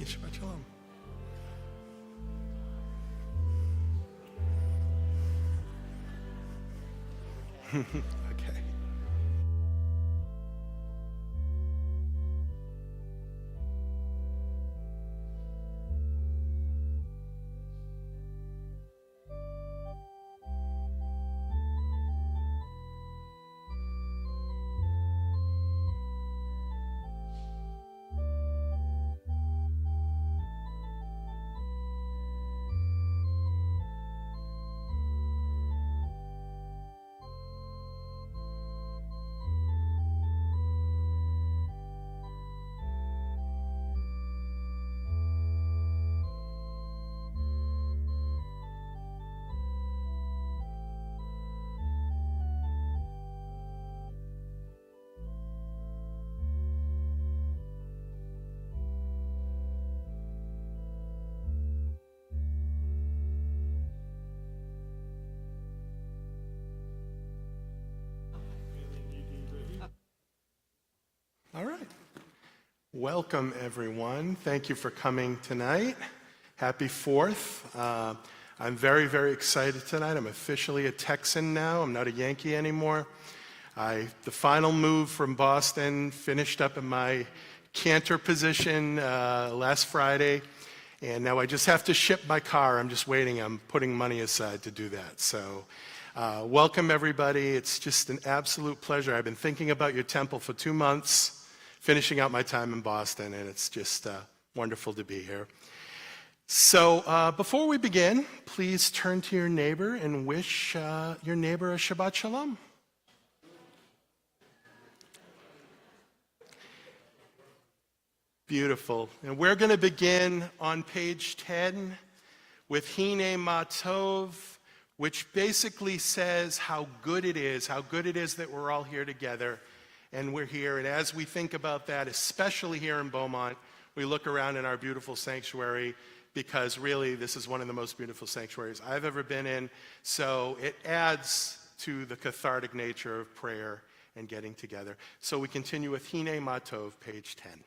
Shabbat Shalom. Okay. All right. Welcome, everyone. Thank you for coming tonight. Happy 4th. I'm very, very excited tonight. I'm officially a Texan now. I'm not a Yankee anymore. The final move from Boston finished up in my cantor position last Friday, and now I just have to ship my car. I'm just waiting. I'm putting money aside to do that. So welcome, everybody. It's just an absolute pleasure. I've been thinking about your temple for 2 months, finishing out my time in Boston, and it's just wonderful to be here. So before we begin, please turn to your neighbor and wish your neighbor a Shabbat Shalom. Beautiful. And we're going to begin on page 10 with Hine Ma Tov, which basically says how good it is that we're all here together. And we're here, and as we think about that, especially here in Beaumont, we look around in our beautiful sanctuary, because really this is one of the most beautiful sanctuaries I've ever been in. So it adds to the cathartic nature of prayer and getting together. So we continue with Hine Ma Tov, page 10.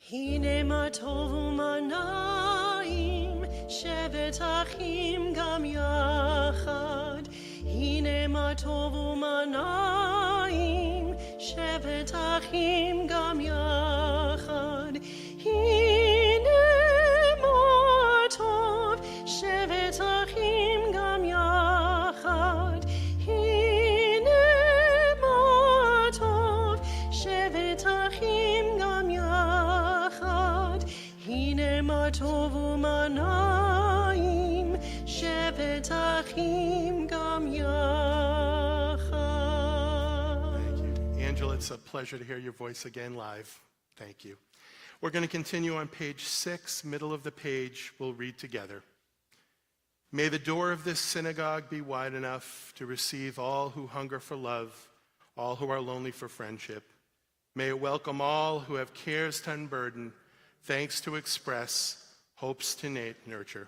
Hine ma tovu manaim, shevet achim gam yachad. Hine ma tovu manaim, shevet achim gam yachad. Hine ma tov, shevet achim gam yachad. Hine ma tov, shevet achim gam yachad. Hine ma tovu manaim, shevet achim gam yachad. Thank you. Angela, it's a pleasure to hear your voice again live. Thank you. We're going to continue on page 6, middle of the page. We'll read together. May the door of this synagogue be wide enough to receive all who hunger for love, all who are lonely for friendship. May it welcome all who have cares to unburden, thanks to express, hopes to nurture.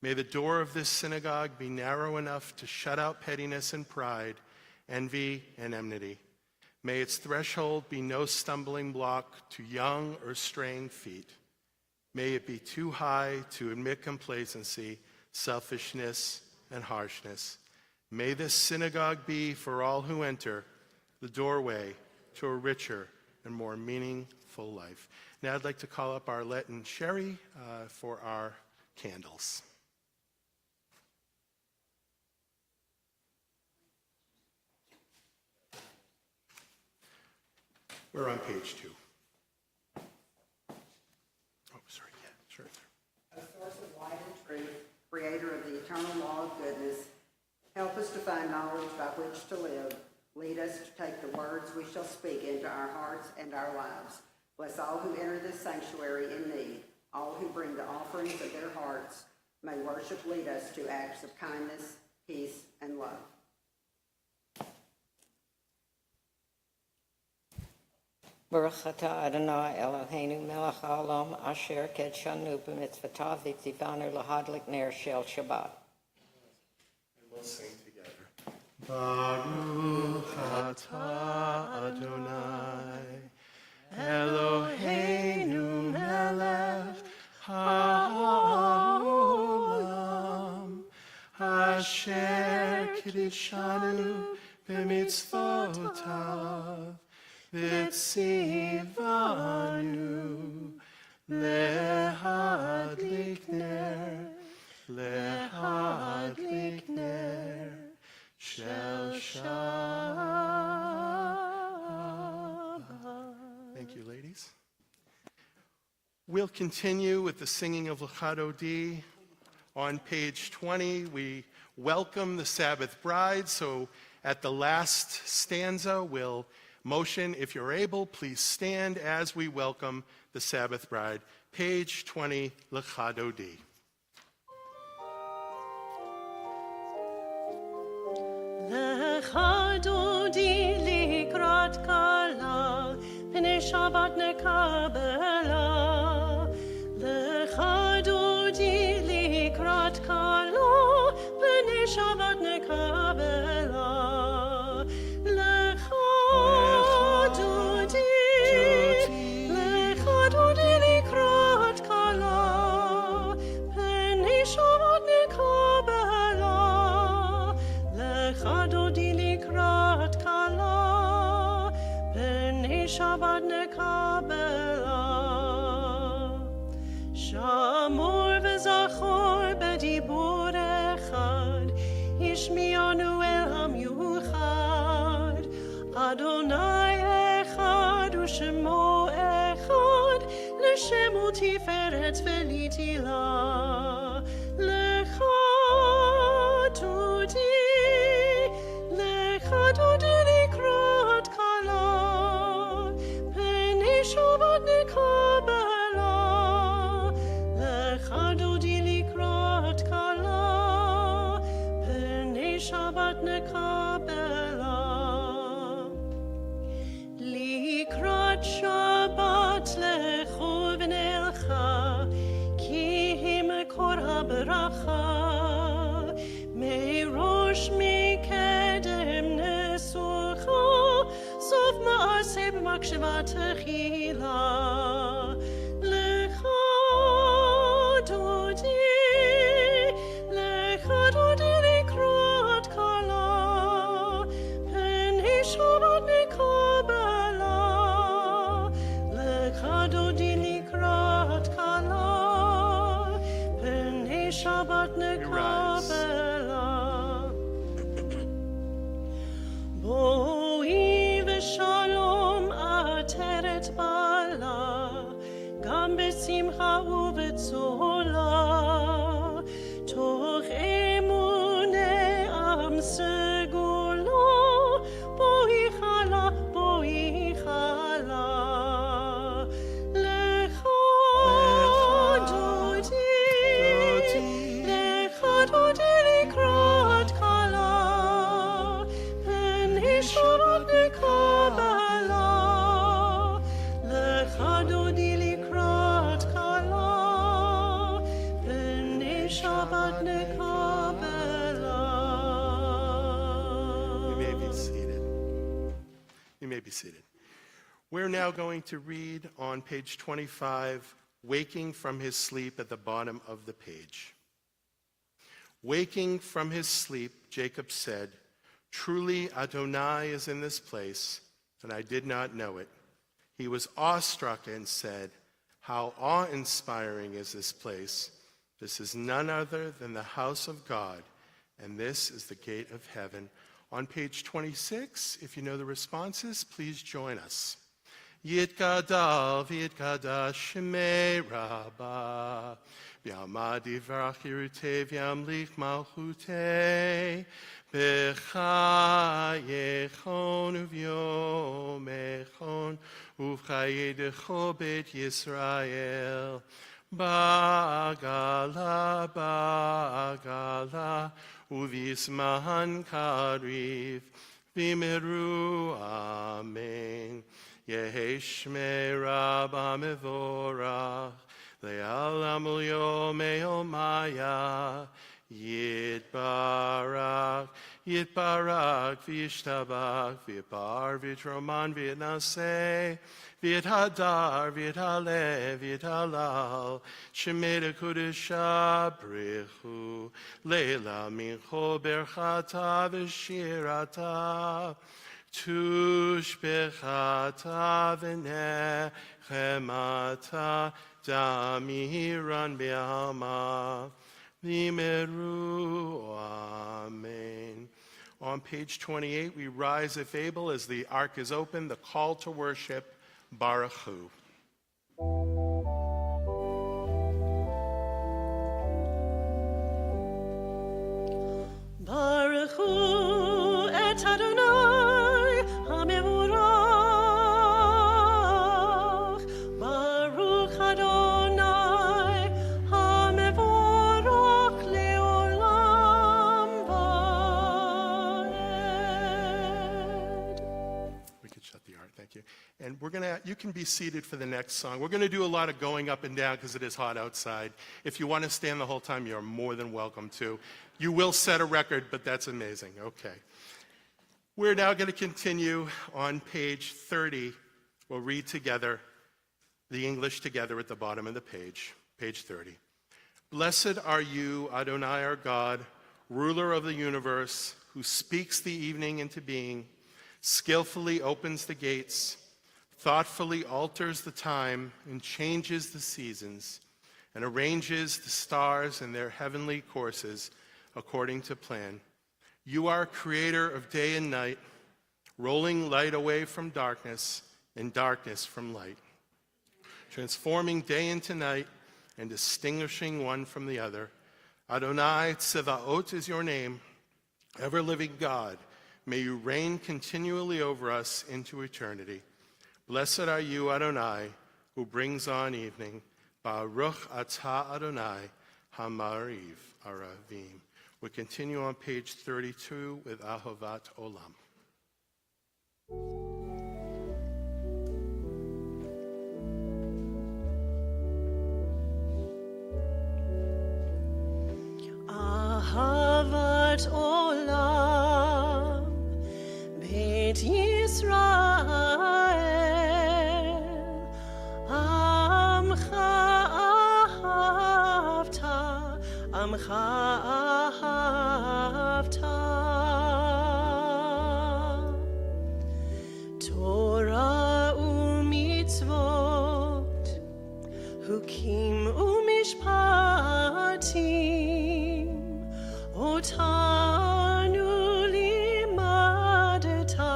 May the door of this synagogue be narrow enough to shut out pettiness and pride, envy and enmity. May its threshold be no stumbling block to young or straying feet. May it be too high to admit complacency, selfishness, and harshness. May this synagogue be, for all who enter, the doorway to a richer and more meaningful life. Now I'd like to call up Arlette and Sherry for our candles. We're on page 2. Oh, sorry, yeah, sure. A source of light and truth, creator of the eternal law of goodness, help us to find knowledge by which to live. Lead us to take the words we shall speak into our hearts and our lives. Bless all who enter this sanctuary in need. All who bring the offerings of their hearts. May worship lead us to acts of kindness, peace, and love. Baruch atah Adonai Eloheinu melech haolam asher kedshanu b'mitzvotav v'tzivanu lahadlik ner shel Shabbat. And we'll sing together. Baruch atah Adonai, Eloheinu melech haolam, asher kiddushanu b'mitzvotav, v'tzivanu lehadlik ner shel Shabbat. Thank you, ladies. We'll continue with the singing of L'chad Odi. On page 20, we welcome the Sabbath bride. So at the last stanza, we'll motion, if you're able, please stand as we welcome the Sabbath bride. Page 20, L'chad Odi. L'chad Odi likrat kala, p'nei Shabbat nekabela. L'chad Odi likrat kala, p'nei Shabbat nekabela. L'chad Odi likrat kala, p'nei Shabbat nekabela. L'chad Odi likrat kala, p'nei Shabbat nekabela. Shamor v'zachor b'dibur echad, ishmianu el hamiuchad. Adonai echad u'shemo echad, l'shemu tiferet v'litila. L'chad Odi likrat kala, p'nei Shabbat nekabela. L'chad Odi likrat kala, p'nei Shabbat nekabela. Likrat Shabbat lecho v'nelcha, ki hi mekor ha'beracha. Me'rosh mikedem nesucha, sof ma'aseh b'maksheva techila. L'chad Odi likrat kala, p'nei Shabbat nekabela. L'chad Odi likrat kala, p'nei Shabbat nekabela. Boi v'shalom ateret bala, gam b'simcha u'v'tzola. Toch emunei am segula, boi chala. L'chad Odi likrat kala, p'nei Shabbat nekabela. L'chad Odi likrat kala, p'nei Shabbat nekabela. You may be seated. You may be seated. We're now going to read on page 25, Waking from His Sleep at the bottom of the page. Waking from his sleep, Jacob said, "Truly Adonai is in this place, and I did not know it." He was awestruck and said, "How awe-inspiring is this place! This is none other than the house of God, and this is the gate of heaven." On page 26, if you know the responses, please join us. Yitgadal v'yitgadash shemei Rabbah, v'yamad yivarach yirutei v'yamlich malchutei, b'chayechon uv'yomechon uv'chayedecho bet Yisrael, ba'agala uv'yismahan kariv v'meru amen. Yehi shmei Rabbah mevorach, le'alam u'yomei omaya, yitbarach, Yitbarak v'yishtabach v'yipar v'yitroman v'yitnaseh v'yithadar v'yithalev v'yithalal shemeda kudesha brichu leila mincho berchata v'shirata tushbechata v'nechemata damiran b'alma v'meru. Amen. On page 28, we rise if able as the ark is open, the call to worship, Baruch Hu. Baruch Hu et Adonai HaMevorach. Baruch Adonai HaMevorach leolam vaed. We could shut the art, thank you. And you can be seated for the next song. We're gonna do a lot of going up and down because it is hot outside. If you want to stand the whole time, you're more than welcome to. You will set a record, but that's amazing. Okay. We're now going to continue on page 30. We'll read together the English together at the bottom of the page 30. Blessed are you, Adonai our God, ruler of the universe, who speaks the evening into being, skillfully opens the gates, thoughtfully alters the time and changes the seasons, and arranges the stars in their heavenly courses according to plan. You are creator of day and night, rolling light away from darkness and darkness from light, transforming day into night and distinguishing one from the other. Adonai Tsevaot is your name, ever-living God. May you reign continually over us into eternity. Blessed are you, Adonai, who brings on evening. Baruch atah Adonai Hamariv Aravim. We continue on page 32 with Ahovat Olam. Ahavat olam Beit Yisrael Amcha ahavta Torah u'mitzvot Hukim u'mishpatim Otanu limadeta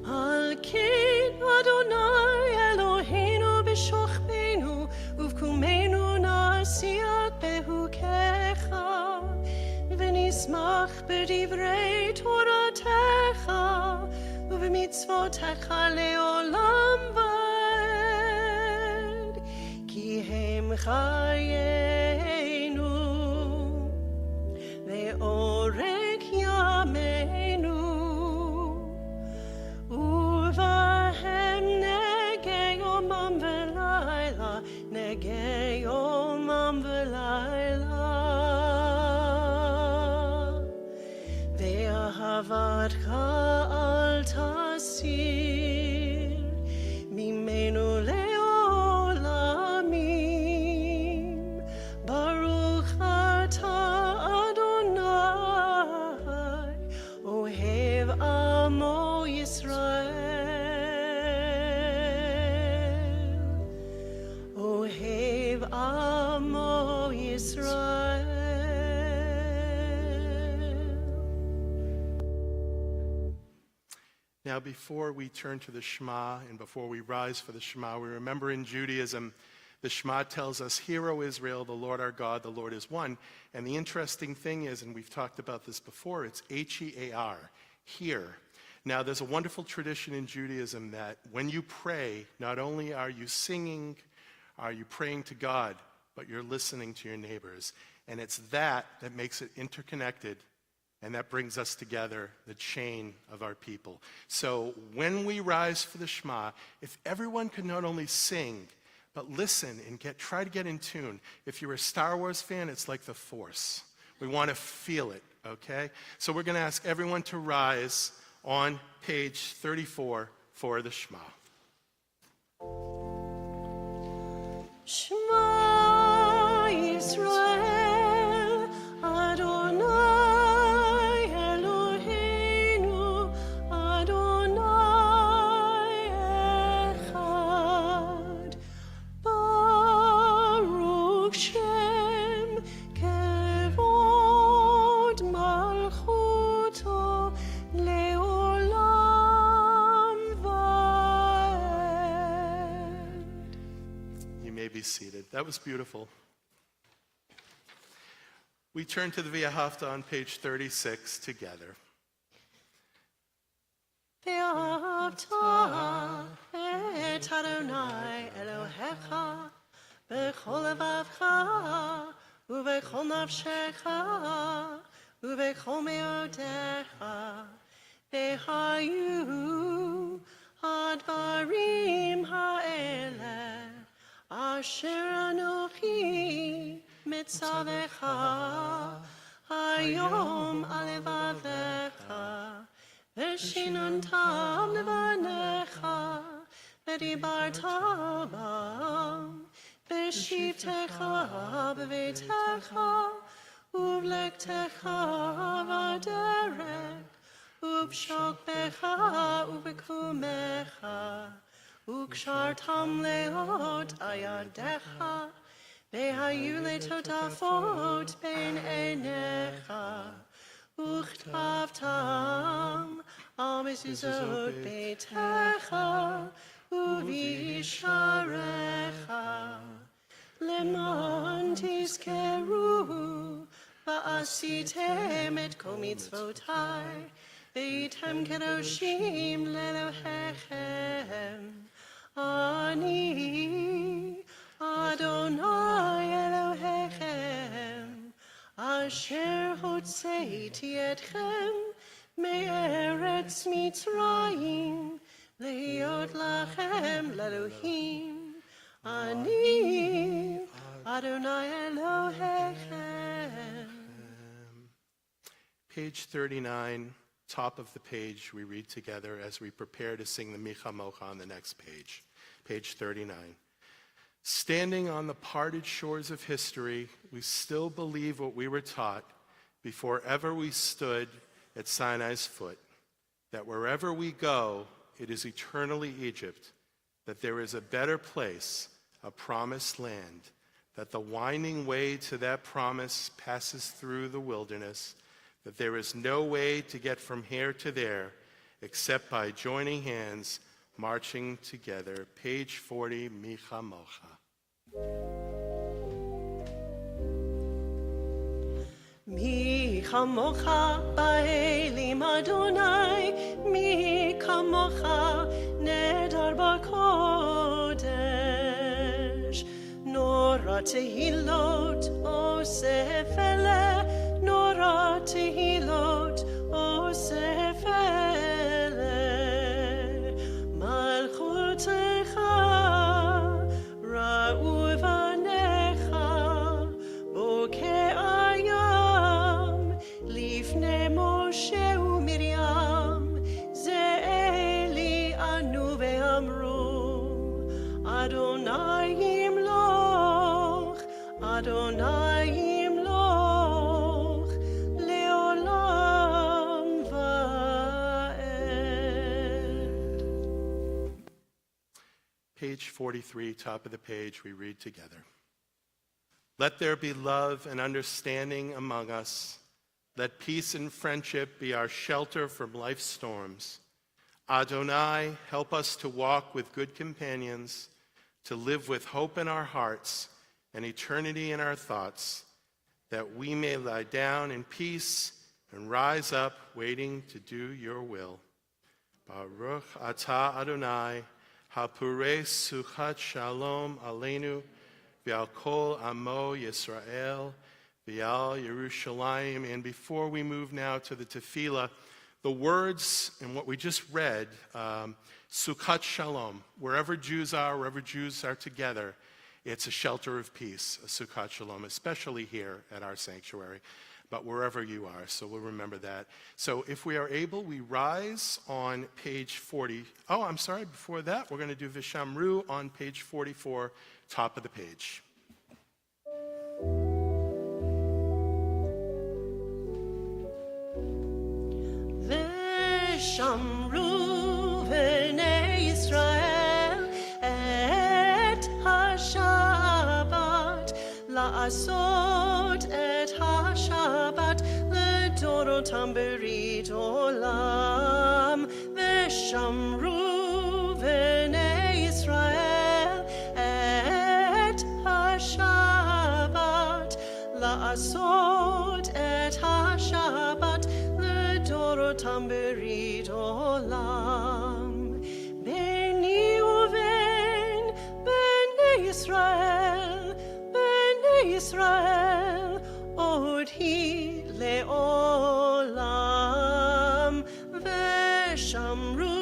Al ken Adonai Eloheinu b'shochbenu uvkumenu nasiat behukecha v'nismach b'divrei Toratecha uv'mitzvotecha leolam vaed ki hem chayenu ve'orek yameinu Uvahem negei omam v'layla, negei omam v'layla. Ve'ahavadcha al tasir, mimenu leolamim. Baruch atah Adonai, ohev amo Yisrael, ohev amo Yisrael. Now, before we turn to the Shema and before we rise for the Shema, we remember in Judaism, the Shema tells us, "Hear, O Israel, the Lord our God, the Lord is one." And the interesting thing is, and we've talked about this before, it's H-E-A-R, hear. Now, there's a wonderful tradition in Judaism that when you pray, not only are you singing, are you praying to God, but you're listening to your neighbors. And it's that makes it interconnected, and that brings us together, the chain of our people. So when we rise for the Shema, if everyone could not only sing, but listen and try to get in tune. If you're a Star Wars fan, it's like the Force. We want to feel it, okay? So we're going to ask everyone to rise on page 34 for the Shema. Shema Yisrael, Adonai Eloheinu, Adonai Echad. Baruch Shem Kevod Malchuto Leolam Vaed. You may be seated. That was beautiful. We turn to the V'ahavta on page 36 together. ואהבת את אדוני אלוהיך בכל לבבך ובכל נפשך ובכל מאודיך והיו הדברים האלה אשר אנוכי מצווך היום על לבביך ושיננתם לבניך ודיברת בם בשבתך בביתך ובלכתך בדרך ובשוכבך ובקומך וקשרתם להיות על ידיך והיו לטוטפות בין עיניך וכתבתם על מזוזות ביתך ובשעריך למען תזכרו ועשיתם את כל מצוותיי והייתם קדושים לאלוהיכם אני אדוני אלוהיכם אשר הוצאתי אתכם מארץ מצרים להיות לכם לאלוהים אני אדוני אלוהיכם. Page 39, top of the page, we read together as we prepare to sing the Micha Mocha on the next page. Page 39. Standing on the parted shores of history, we still believe what we were taught before ever we stood at Sinai's foot, that wherever we go, it is eternally Egypt, that there is a better place, a promised land, that the winding way to that promise passes through the wilderness, that there is no way to get from here to there except by joining hands, marching together. Page 40, Micha Mocha. מי כמוך באלים אדוני, מי כמוך נדר בקודש. נורא תהילות אוסף אלה, נורא תהילות אוסף אלה. מלכותך ראו בניך, בוקע לפני משה ומרים, זה אלי ענו ואמרו, אדוני ימלוך, אדוני ימלוך, לעולם ועד. Page 43, top of the page, we read together. Let there be love and understanding among us. Let peace and friendship be our shelter from life's storms. Adonai, help us to walk with good companions, to live with hope in our hearts and eternity in our thoughts, that we may lie down in peace and rise up waiting to do your will. Baruch atah Adonai, hapurei suchat shalom aleinu, v'al kol amo Yisrael, V'al Yerushalayim. And before we move now to the tefillah, The words in what we just read, Sukkot Shalom, wherever Jews are together, it's a shelter of peace, a Sukkot Shalom, especially here at our sanctuary, but wherever you are, so we'll remember that. So if we are able, we rise on page 40. Oh, I'm sorry, before that, we're going to do Vishamru on page 44, top of the page. Vishamru v'nei Yisrael et ha-Shabbat la'asot et ha-Shabbat l'dorotam berit olam Vishamru v'nei Yisrael et ha-Shabbat la'asot et ha-Shabbat l'dorotam berit olam Beni uven Bnei Yisrael od hi le'olam Veshamru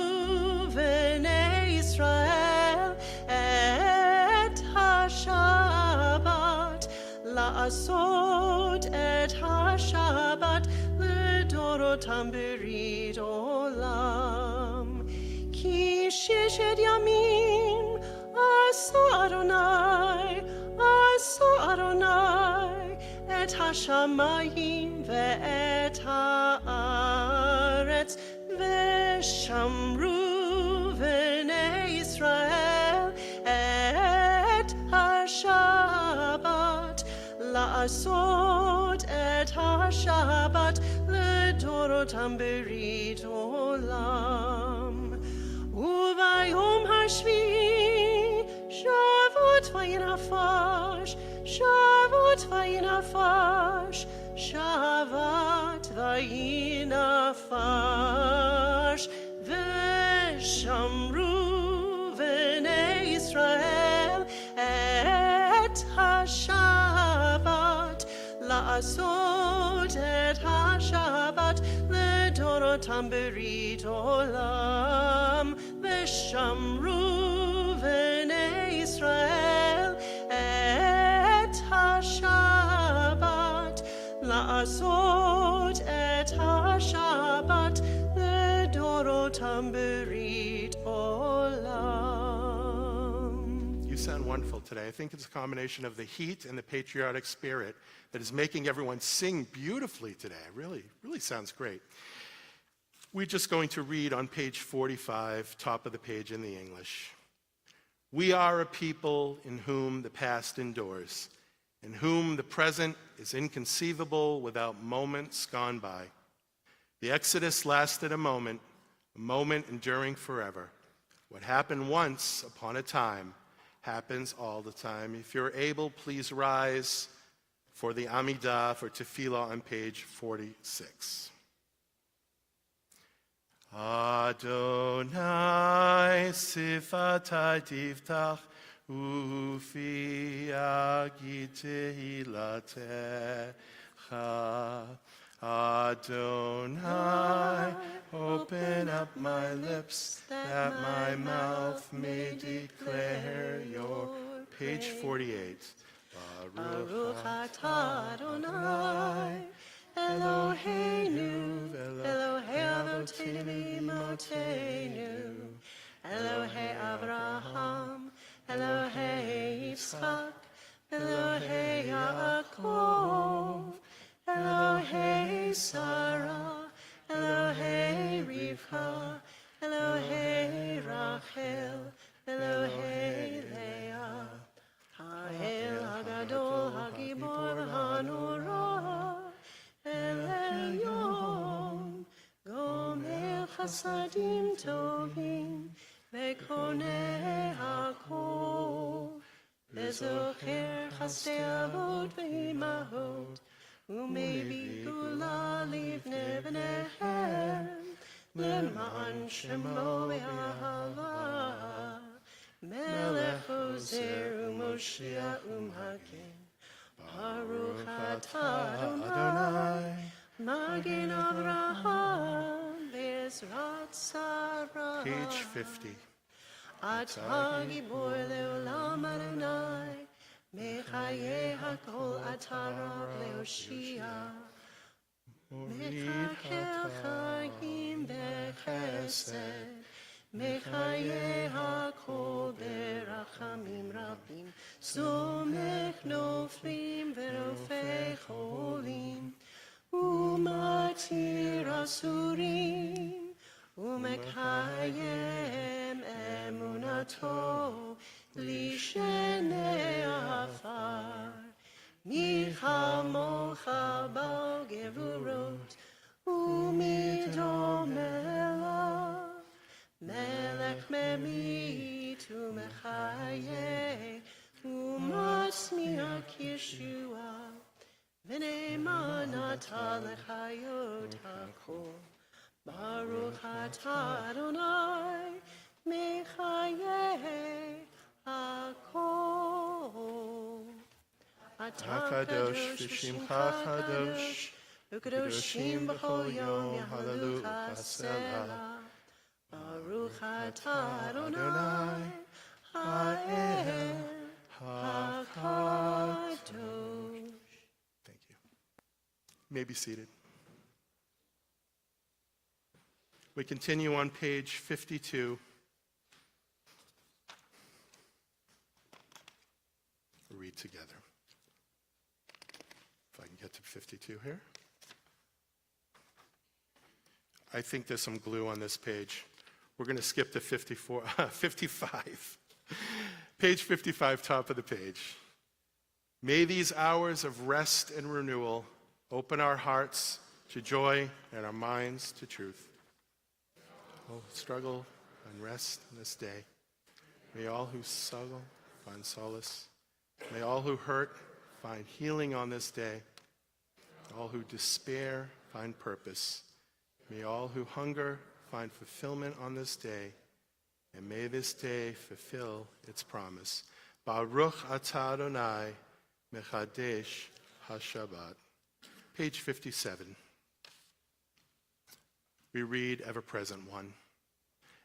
Bnei Yisrael et ha-Shabbat la'asot et ha-Shabbat l'dorotam berit olam Ki sheshet yamim asu Adonai et ha-shamayim ve'et ha'aretz Veshamru v'nei Yisrael et ha-Shabbat la'asot et ha-Shabbat l'dorotam berit olam Uvayom hashvi Shavot vayinafash Shavot vayinafash Shavat vayinafash Veshamru v'nei Yisrael et ha-Shabbat la'asot et ha-Shabbat l'dorotam berit olam Veshamru v'nei Yisrael et ha-Shabbat la'asot et ha-Shabbat l'dorotam berit olam. You sound wonderful today. I think it's a combination of the heat and the patriotic spirit that is making everyone sing beautifully today. Really sounds great. We're just going to read on page 45, top of the page in the English. We are a people in whom the past endures, in whom the present is inconceivable without moments gone by. The Exodus lasted a moment enduring forever. What happened once upon a time happens all the time. If you're able, please rise for the Amidah, for Tefillah on page 46. Adonai sifatai tiftach ufi agi tehilatecha. Adonai, open up my lips that my mouth may declare your. Page 48. Baruch atah Adonai Eloheinu, Elohei Avotenu Imotenu, Elohei Avraham, Elohei Yitzchak, Elohei Yaakov, Elohei Sarah, Elohei Rivka, Elohei Rachel, Elohei Leah, Ha'el Hagadol Hagibor Hanora, Elyon, Gomer Chasadim Tovim, Vekoneh Hakol, Vezocher Chasdei Avot Ve'imahot, Umebi Gula Livnei Bneihem, Leman Shemo Ve'ahava, Melech Ozer U'Moshiach U'Magen, Baruch atah Adonai, Magen Avraham, Ezrat Sarah. Page 50. אתה גיבור לעולם אדוני, מחיי הכל אתה רב להושיע. מחכה חיים בחסד, מחיי הכל ברחמים רבים. סומך נופלים ורופא חולים, ומתיר אסורים, ומקיים אמונתו לשני עפר. מי כמוך בעל גבורות ומדומה לה, מלך ממית ומחיה ומצמיח ישועה, ונאמן אתה לחיות הכל. ברוך אתה אדוני מחיי הכל. אתה הקדוש ושמך קדוש, וקדושים בכל יום יהללוך סלע. ברוך אתה אדוני האל הקדוש. Thank you. You may be seated. We continue on page 52. We'll read together. If I can get to 52 here. I think there's some glue on this page. We're going to skip to 55. Page 55, top of the page. May these hours of rest and renewal open our hearts to joy and our minds to truth. Oh, struggle and rest in this day. May all who struggle find solace. May all who hurt find healing on this day. All who despair find purpose. May all who hunger find fulfillment on this day. And may this day fulfill its promise. Baruch atah Adonai mechadesh haShabbat. Page 57. We read, Ever-Present One.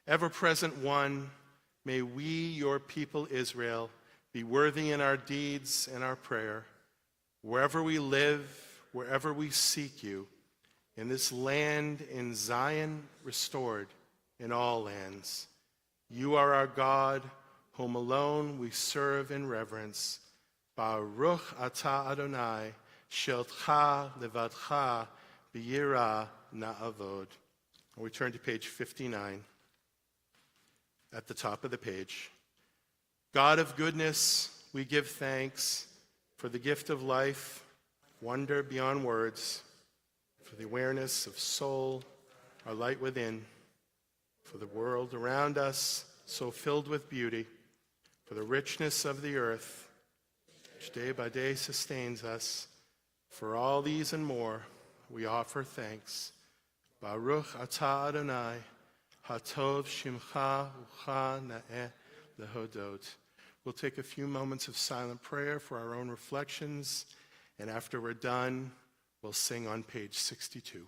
Ever-Present One, may we, your people Israel, be worthy in our deeds and our prayer, wherever we live, wherever we seek you, in this land, in Zion, restored, in all lands. You are our God, whom alone we serve in reverence. Baruch atah Adonai, sheltcha levadcha b'yirah na'avod. We turn to page 59, at the top of the page. God of goodness, we give thanks for the gift of life, wonder beyond words, for the awareness of soul, our light within, for the world around us so filled with beauty, for the richness of the earth, which day by day sustains us. For all these and more, we offer thanks. Baruch atah Adonai, hatov shimcha ucha na'eh lehodot. We'll take a few moments of silent prayer for our own reflections, and after we're done, we'll sing on page 62.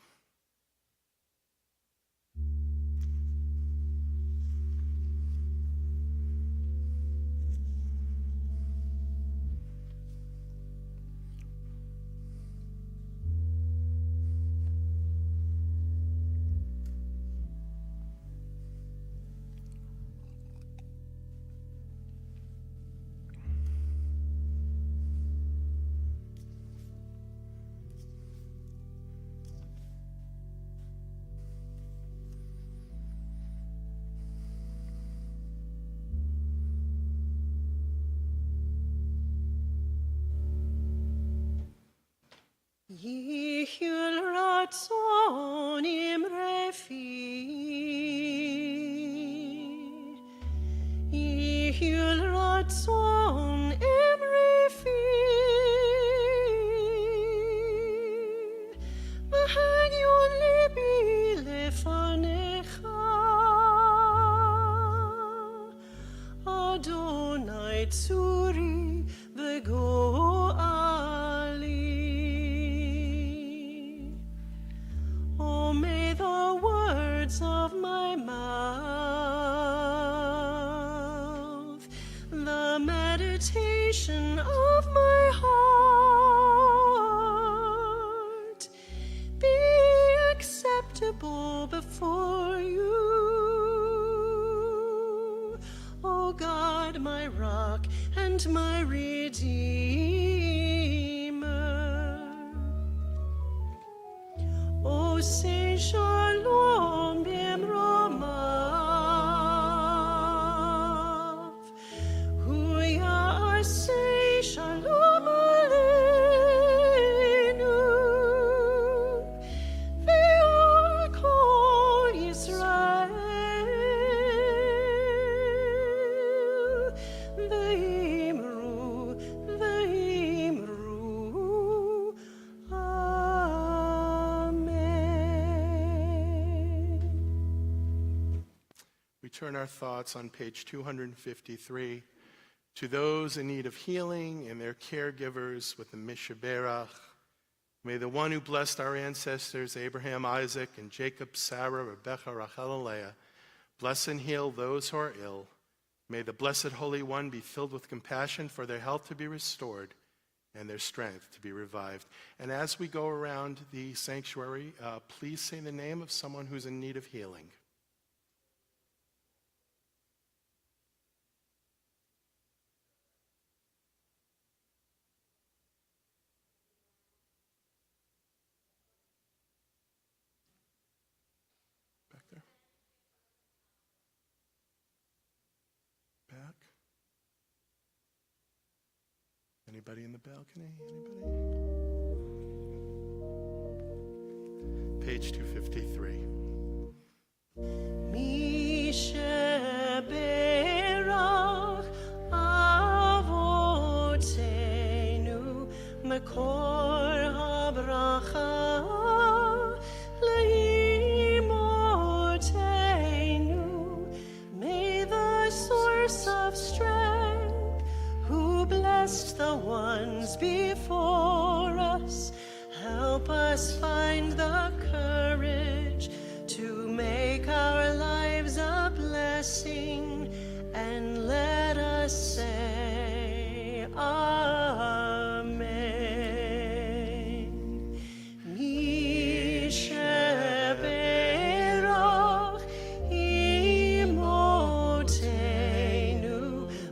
Yihyul ratzon imrefi, Yihyul ratzon imrefi, V'hagyon libi lefanecha, Adonai tzuri v'go'ali. Oh, may the words of meditation of my heart be acceptable before you, O God, my rock and my redeemer. O say shalom b'mromav, huya say shalom aleinu, ve'or kol Yisrael, ve'imru, amen. We turn our thoughts on page 253 to those in need of healing and their caregivers with the Mishaberach. May the one who blessed our ancestors, Abraham, Isaac, and Jacob, Sarah, Rebekah, Rachel, and Leah, bless and heal those who are ill. May the Blessed Holy One be filled with compassion for their health to be restored and their strength to be revived. And as we go around the sanctuary, please say the name of someone who's in need of healing. Back there. Back. Anybody in the balcony? Anybody? Page 253. Mishaberach avotenu makor habracha leimotenu. May the source of strength, who blessed the ones before us, help us find the courage to make our lives a blessing, and let us say amen. Mishaberach imotenu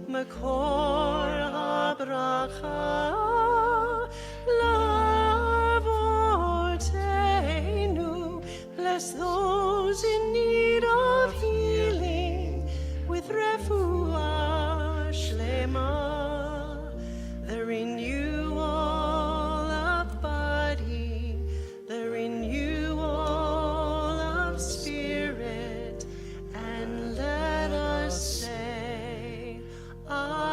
makor habracha lavotenu. Bless those in need of healing with refuah shlema, the renewal of body, the renewal of spirit, and let us say amen.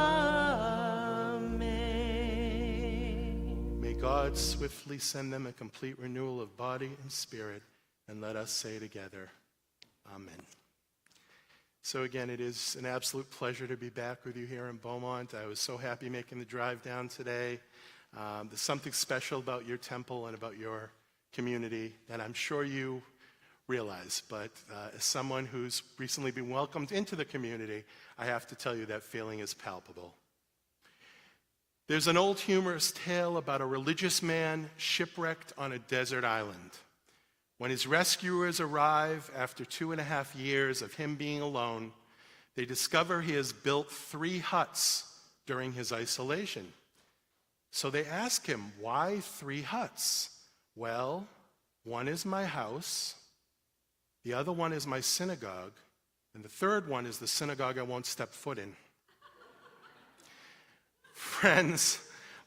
May God swiftly send them a complete renewal of body and spirit, and let us say together, amen. So again, it is an absolute pleasure to be back with you here in Beaumont. I was so happy making the drive down today. There's something special about your temple and about your community that I'm sure you realize. But as someone who's recently been welcomed into the community, I have to tell you that feeling is palpable. There's an old humorous tale about a religious man shipwrecked on a desert island. When his rescuers arrive after 2.5 years of him being alone, they discover he has built 3 huts during his isolation. So they ask him, why 3 huts? Well, one is my house, the other one is my synagogue, and the third one is the synagogue I won't step foot in. Friends,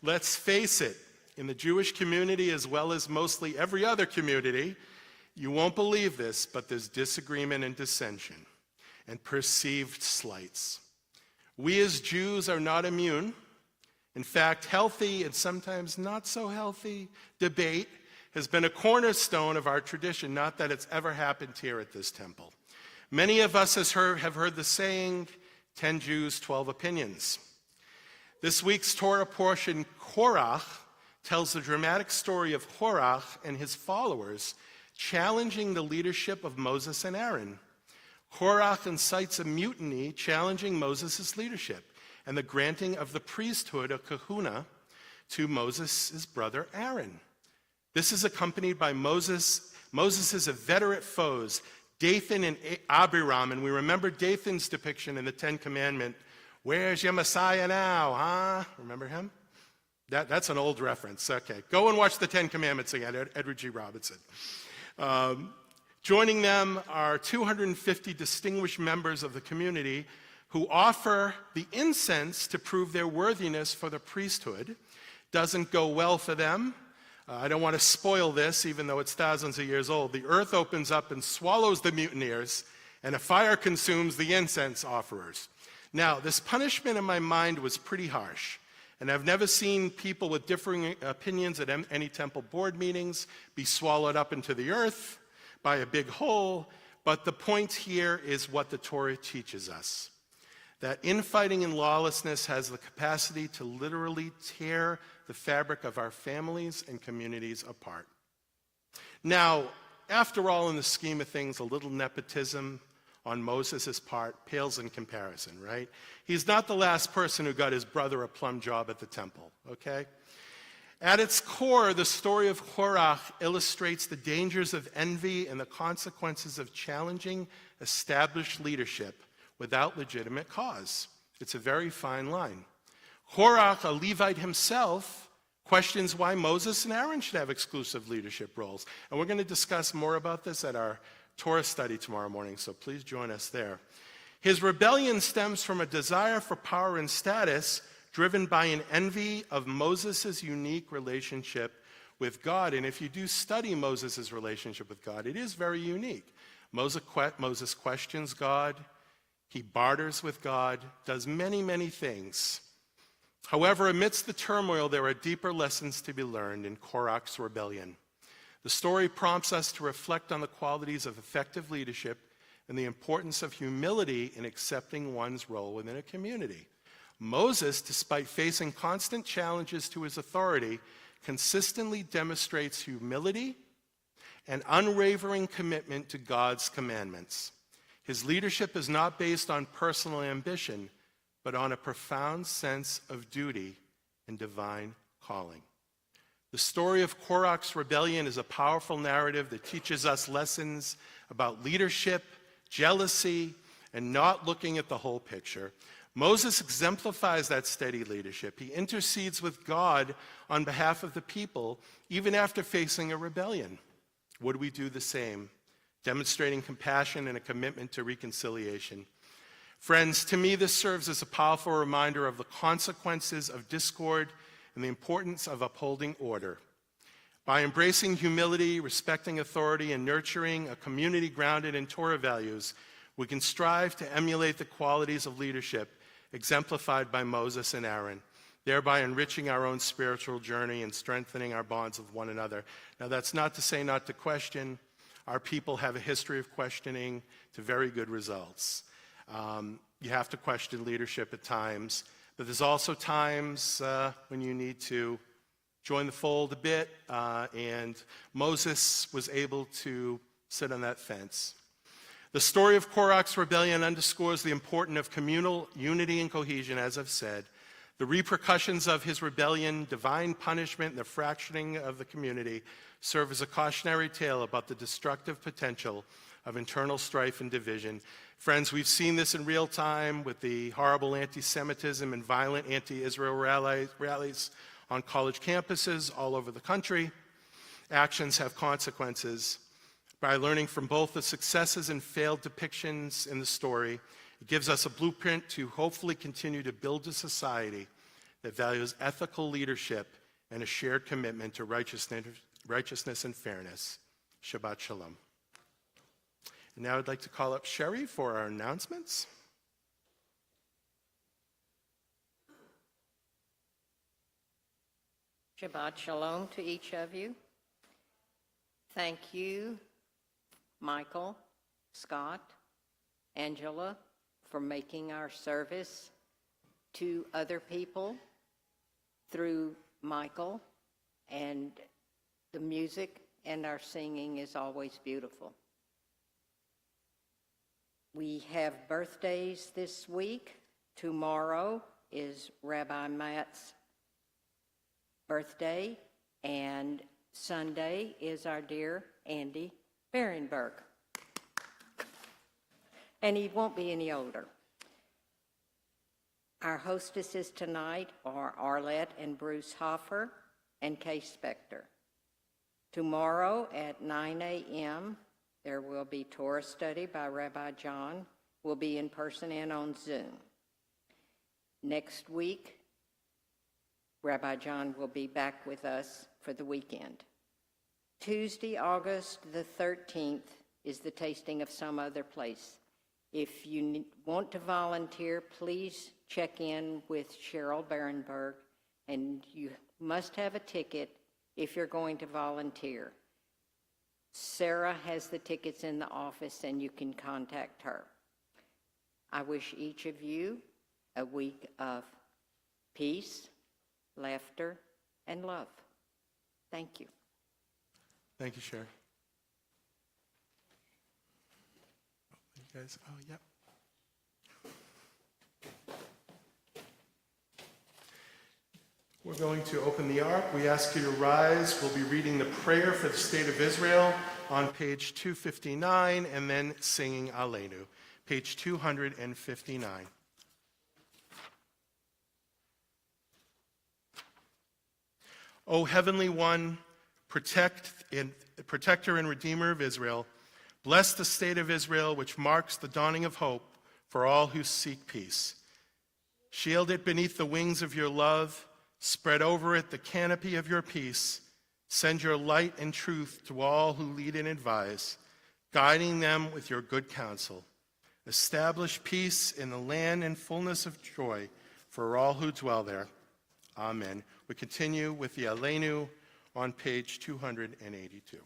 let's face it, in the Jewish community as well as mostly every other community, you won't believe this, but there's disagreement and dissension and perceived slights. We as Jews are not immune. In fact, healthy and sometimes not so healthy debate has been a cornerstone of our tradition, not that it's ever happened here at this temple. Many of us have heard the saying, 10 Jews, 12 opinions. This week's Torah portion, Korach, tells the dramatic story of Korach and his followers challenging the leadership of Moses and Aaron. Korach incites a mutiny challenging Moses' leadership. and the granting of the priesthood, a kahuna, to Moses' brother Aaron. This is accompanied by Moses' inveterate foes, Dathan and Abiram, and we remember Dathan's depiction in the Ten Commandments. Where's your Messiah now, huh? Remember him? That's an old reference. Okay, go and watch the Ten Commandments again, Edward G. Robinson. Joining them are 250 distinguished members of the community who offer the incense to prove their worthiness for the priesthood. Doesn't go well for them. I don't want to spoil this, even though it's thousands of years old. The earth opens up and swallows the mutineers, and a fire consumes the incense offerers. Now, this punishment in my mind was pretty harsh, and I've never seen people with differing opinions at any temple board meetings be swallowed up into the earth by a big hole, but the point here is what the Torah teaches us, that infighting and lawlessness has the capacity to literally tear the fabric of our families and communities apart. Now, after all, in the scheme of things, a little nepotism on Moses' part pales in comparison, right? He's not the last person who got his brother a plum job at the temple, okay? At its core, the story of Korach illustrates the dangers of envy and the consequences of challenging established leadership without legitimate cause. It's a very fine line. Korach, a Levite himself, questions why Moses and Aaron should have exclusive leadership roles. And we're going to discuss more about this at our Torah study tomorrow morning, so please join us there. His rebellion stems from a desire for power and status driven by an envy of Moses' unique relationship with God. And if you do study Moses' relationship with God, it is very unique. Moses questions God. He barters with God, does many, many things. However, amidst the turmoil, there are deeper lessons to be learned in Korach's rebellion. The story prompts us to reflect on the qualities of effective leadership and the importance of humility in accepting one's role within a community. Moses, despite facing constant challenges to his authority, consistently demonstrates humility and unwavering commitment to God's commandments. His leadership is not based on personal ambition, but on a profound sense of duty and divine calling. The story of Korach's rebellion is a powerful narrative that teaches us lessons about leadership, jealousy, and not looking at the whole picture. Moses exemplifies that steady leadership. He intercedes with God on behalf of the people, even after facing a rebellion. Would we do the same, demonstrating compassion and a commitment to reconciliation? Friends, to me, this serves as a powerful reminder of the consequences of discord and the importance of upholding order. By embracing humility, respecting authority, and nurturing a community grounded in Torah values, we can strive to emulate the qualities of leadership exemplified by Moses and Aaron, thereby enriching our own spiritual journey and strengthening our bonds with one another. Now, that's not to say not to question. Our people have a history of questioning to very good results. You have to question leadership at times, but there's also times when you need to join the fold a bit, and Moses was able to sit on that fence. The story of Korach's rebellion underscores the importance of communal unity and cohesion, as I've said. The repercussions of his rebellion, divine punishment, and the fracturing of the community serve as a cautionary tale about the destructive potential of internal strife and division. Friends, we've seen this in real time with the horrible anti-Semitism and violent anti-Israel rallies on college campuses all over the country. Actions have consequences. By learning from both the successes and failed depictions in the story, it gives us a blueprint to hopefully continue to build a society that values ethical leadership and a shared commitment to righteousness and fairness. Shabbat Shalom. And now I'd like to call up Sherry for our announcements. Shabbat Shalom to each of you. Thank you, Michael, Scott, Angela, for making our service to other people through Michael, and the music and our singing is always beautiful. We have birthdays this week. Tomorrow is Rabbi Matt's birthday, and Sunday is our dear Andy Berenberg. And he won't be any older. Our hostesses tonight are Arlette and Bruce Hoffer and Kay Spector. Tomorrow at 9 a.m., there will be Torah study by Rabbi John. We'll be in person and on Zoom. Next week, Rabbi John will be back with us for the weekend. Tuesday, August the 13th, is the tasting of Some Other Place. If you want to volunteer, please check in with Cheryl Berenberg, and you must have a ticket if you're going to volunteer. Sarah has the tickets in the office, and you can contact her. I wish each of you a week of peace, laughter, and love. Thank you. Thank you, Cher. You guys, oh, yep. We're going to open the ark. We ask you to rise. We'll be reading the prayer for the state of Israel on page 259 and then singing Aleinu, page 259. O Heavenly One, protector and redeemer of Israel, bless the state of Israel, which marks the dawning of hope for all who seek peace. Shield it beneath the wings of your love. Spread over it the canopy of your peace. Send your light and truth to all who lead and advise, guiding them with your good counsel. Establish peace in the land and fullness of joy for all who dwell there. Amen. We continue with the Aleinu on page 282.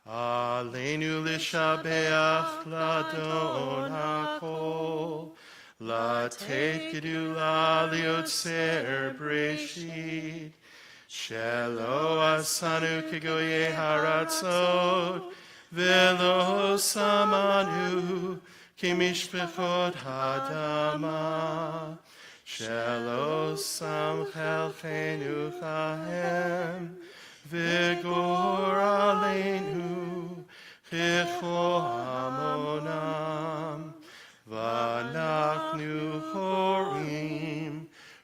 Aleinu l'shabeach l'adon hakol, l'tet gedula liotzer breshit, shelo asanu kegoye haratzot, velo samanu kimishpechot hadama, shelo sam chelchenu chahem, Vigor aleinu, chicho hamonam, vanachnu chorim,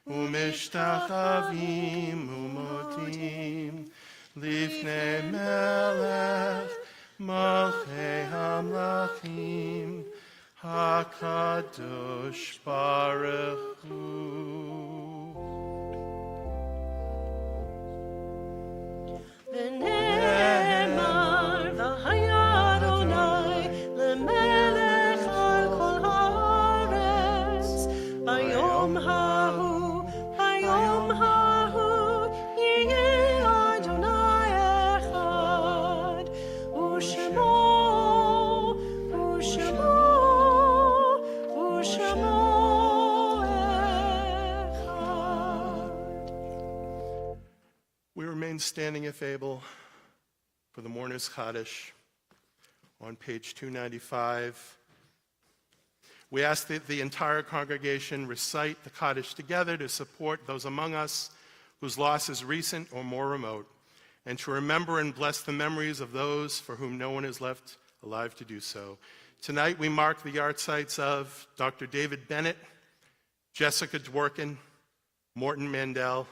umishtachavim umodim, lifnei melech, malchei hamlachim, hakadosh baruch hu. ונאמר, והיה אדוני למלך על כל הארץ, ביום ההוא יהיה אדוני אחד, ושמו אחד. We remain standing, if able, for the Mourner's Kaddish on page 295. We ask that the entire congregation recite the Kaddish together to support those among us whose loss is recent or more remote, and to remember and bless the memories of those for whom no one is left alive to do so. Tonight we mark the yahrzeits of Dr. David Bennett, Jessica Dworkin, Morton Mandel,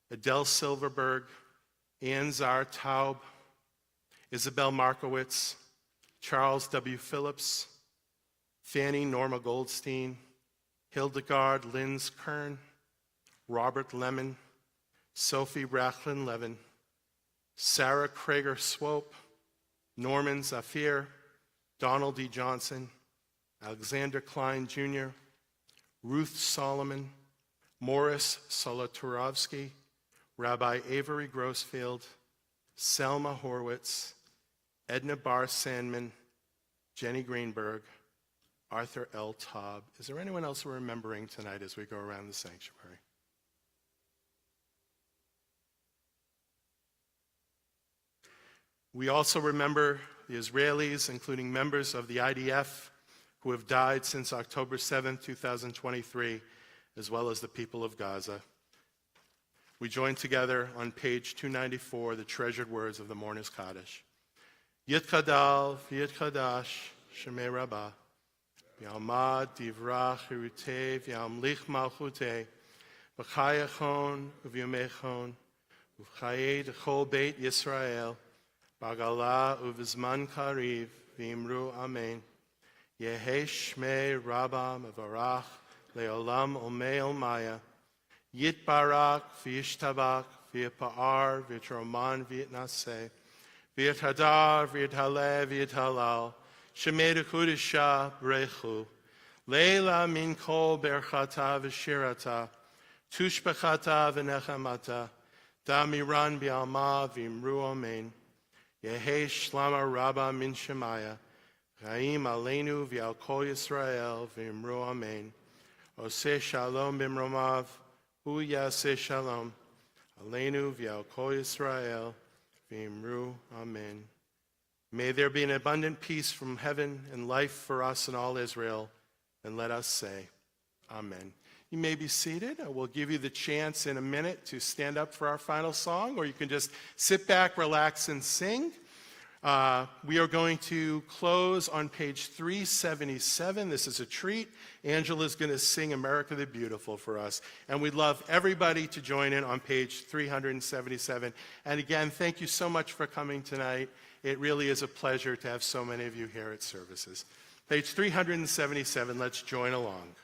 Adele Silverberg, Ann Zar Taub, Isabel Markowitz, Charles W. Phillips, Fanny Norma Goldstein, Hildegard Linz Kern, Robert Lemon, Sophie Rachlin Levin, Sarah Krager Swope, Norman Zafir, Donald D. Johnson, Alexander Klein Jr., Ruth Solomon, Morris Solotarovsky, Rabbi Avery Grossfield, Selma Horwitz, Edna Bar Sandman, Jenny Greenberg, Arthur L. Taub. Is there anyone else we're remembering tonight as we go around the sanctuary? We also remember the Israelis, including members of the IDF who have died since October 7, 2023, as well as the people of Gaza. We join together on page 294, the treasured words of the Mourner's Kaddish. Yitkadal v'yitkadash shemei rabbah, v'yalmad divrach hirutei v'yamlich malchutei, v'chayachon uv'yomechon, uv'chayei d'chol beit Yisrael, b'agala uv'zman kariv, v'imru amen. Yehei shmei rabbah mevarach le'olam omei olmaya, Yitbarak v'yishtabak v'yipa'ar v'yitroman v'yitnaseh, v'yithadar v'yithaleh v'yithalal, shemei d'kudisha b'rechu, leila min kol berchata v'shirata, tushbechata v'nechamata, damiran b'alma v'imru amen. Yehei shlama rabba min shemaya, chaim aleinu v'al kol Yisrael v'imru amen. Oseh shalom b'mromav, Hu yaseh shalom, aleinu v'al kol Yisrael, v'imru amen. May there be an abundant peace from heaven and life for us and all Israel, and let us say, amen. You may be seated. I will give you the chance in a minute to stand up for our final song, or you can just sit back, relax, and sing. We are going to close on page 377. This is a treat. Angela's going to sing America the Beautiful for us. And we'd love everybody to join in on page 377. And again, thank you so much for coming tonight. It really is a pleasure to have so many of you here at services. Page 377, let's join along.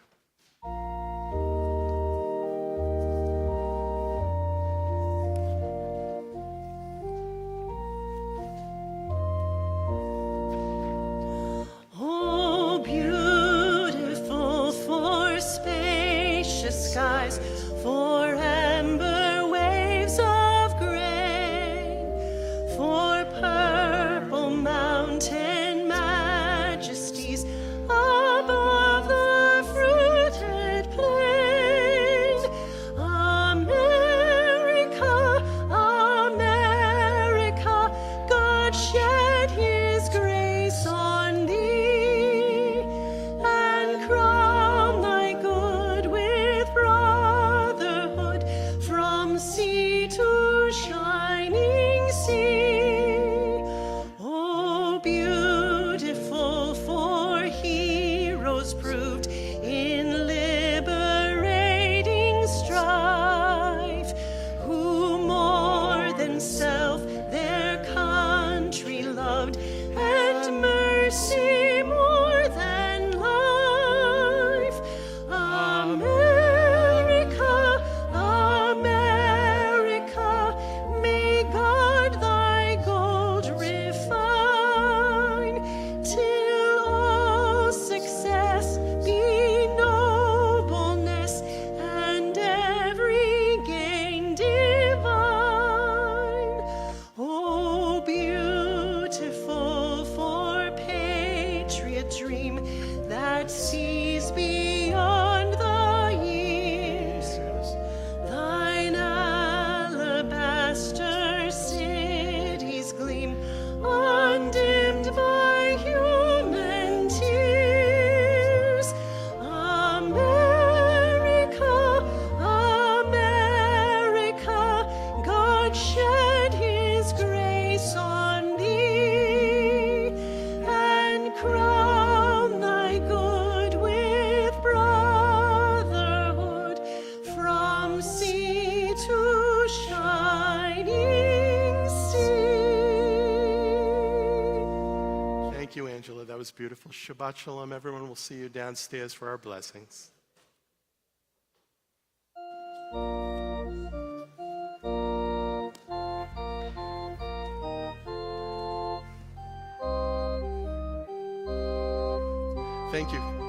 Skies for amber waves of grain, for purple mountain majesties above the fruited plain. America, America, God shed his grace on thee and crown thy good with brotherhood from sea to shining sea. Oh, beautiful for heroes proved in liberating strife, who more than self their country loved, and mercy more than life. America, America, may God thy gold refine, till all success be nobleness, and every gain divine. Oh, beautiful for patriot dream that sees beyond the years, thine alabaster cities gleam, undimmed by human tears. America, America, God shed his grace on thee and crown thy good with brotherhood from sea to shining sea. Thank you, Angela. That was beautiful. Shabbat shalom, everyone. We'll see you downstairs for our blessings. Thank you.